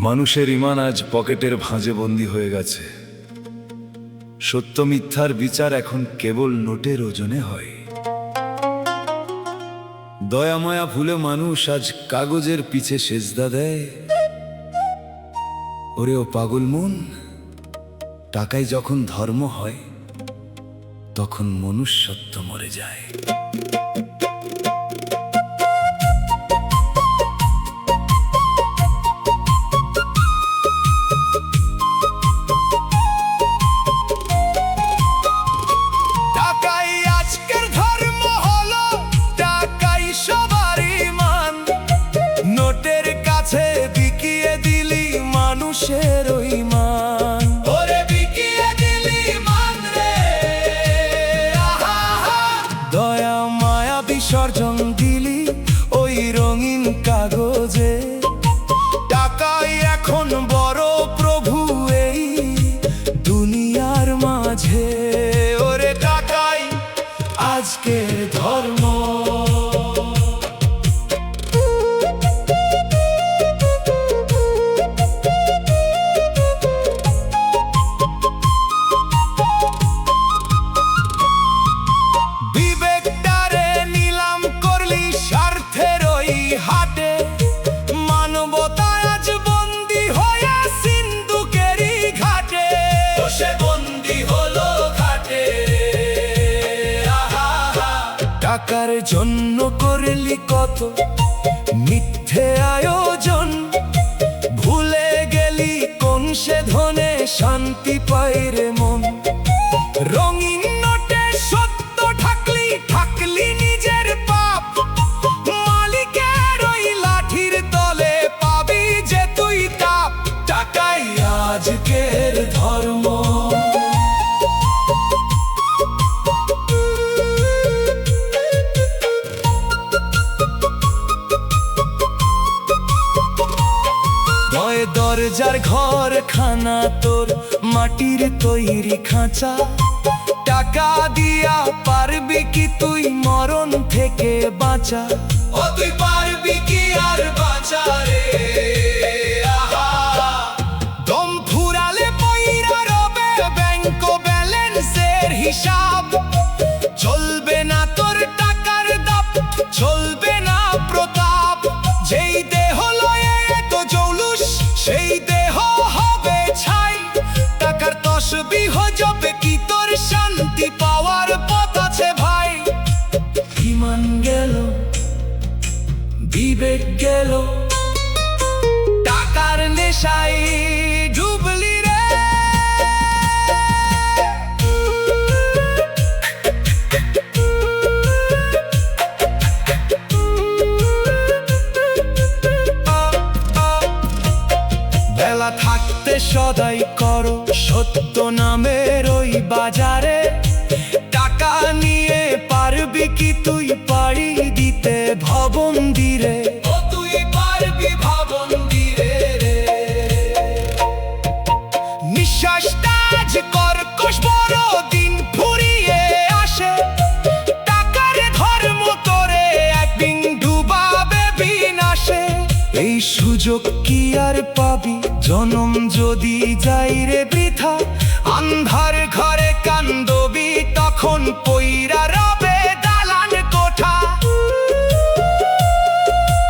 মানুষের ইমান আজ পকেটের ভাঁজে বন্দী হয়ে গেছে। সত্য মিথ্যার বিচার এখন কেবল নোটের ওজনে হয়। দয়াময়া ভুলে মানুষ আজ কাগজের পিছে সেজদা দেয়। ওরে ও পাগল মন, টাকায় যখন ধর্ম হয় তখন মনুষ্যত্ব মরে যায়। টাকাই আজকের ধর্ম হলো, টাকাই সবার ঈমান। নোটের কাছে বিকিয়ে দিলি মানুষের ঈমান। ওরে বিকিয়ে দিলি মান রে, আহা হা। দয়া মায়া বিসর্জন দিলি ওই রঙিন কাগজে। টাকাই এখন বড় প্রভু এই দুনিয়ার মাঝে। ওরে টাকাই আজকের ধর্ম। বিবেকটারে নিলাম করলি স্বার্থের ওই হাটে। মানবতা আজ বন্দী হয়ে সিন্ধুকেরই ঘাটে। সে বন্দী হলো ঘাটে, আহা হা। টাকার জন্য করলি কত মিথ্যে আয়োজন। ভুলে গেলি কোন সে ধনে শান্তি পায় রে মন। রঙিন নোটে সত্য ঢাকলি, ঢাকলি নিজের পাপ। মালিকের ওই লাঠির তলে পাবি যে তুই তাপ। টাকাই আজকের ধর্ম। নয় দরজার ঘর খানা তোর মাটির তৈরি খাঁচা। টাকা দিয়া পারবি কি তুই মরণ থেকে বাঁচা? ও তুই পারবি কি আর বাঁচা রে, আহা। দম ফুরালে পয়রা রবে ব্যাংক ব্যালেন্সের হিসাব। চলবে না তোর টাকার দাপ, চলবে না প্রতাপ। যেই দেহ লয়ে তো জৌলুস, সেই দেহ হবে ছাই। টাকার তসবিহ জপে কি তোর শান্তি পাওয়ার পথ আছে ভাই? ঈমান গেল, বিবেক গেল, টাকার নেশায় ডুবলি রে। বেলা থাকতে সদাই করো সত্য নামের ওই বাজারে। টাকা নিয়ে পারবি কি তুই পাড়ি দিতে ভবন্দিরে? ও তুই পারবি ভবন্দিরে রে। নিঃশ্বাসটা আজ কর্কশ বড় দিন ফুরিয়ে আসে। টাকার ধর্ম তোরে একদিন ডুবাবে বিনাশে। এই সুযোগ কি আর পাবি জনম যদি যাই রে বৃথা? আন্ধার ঘরে কান্দবি তখন পইরা রবে দালান কোঠা।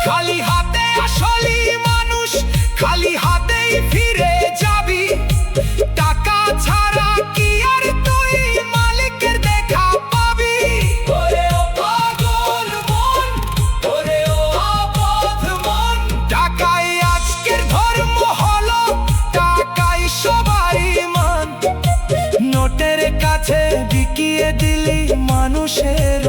খালি হাতে আসলি মানুষ, খালি হাতেই ফিরে যাবি। টাকা ছাড়া কি আর তুই মালিকের দেখা পাবি? ওরে ও পাগল মন, ওরে ও অবধ মন। টাকাই আজকের ধর্ম হলো, টাকাই সবার ঈমান। নোটের কাছে বিকিয়ে দিলি মানুষের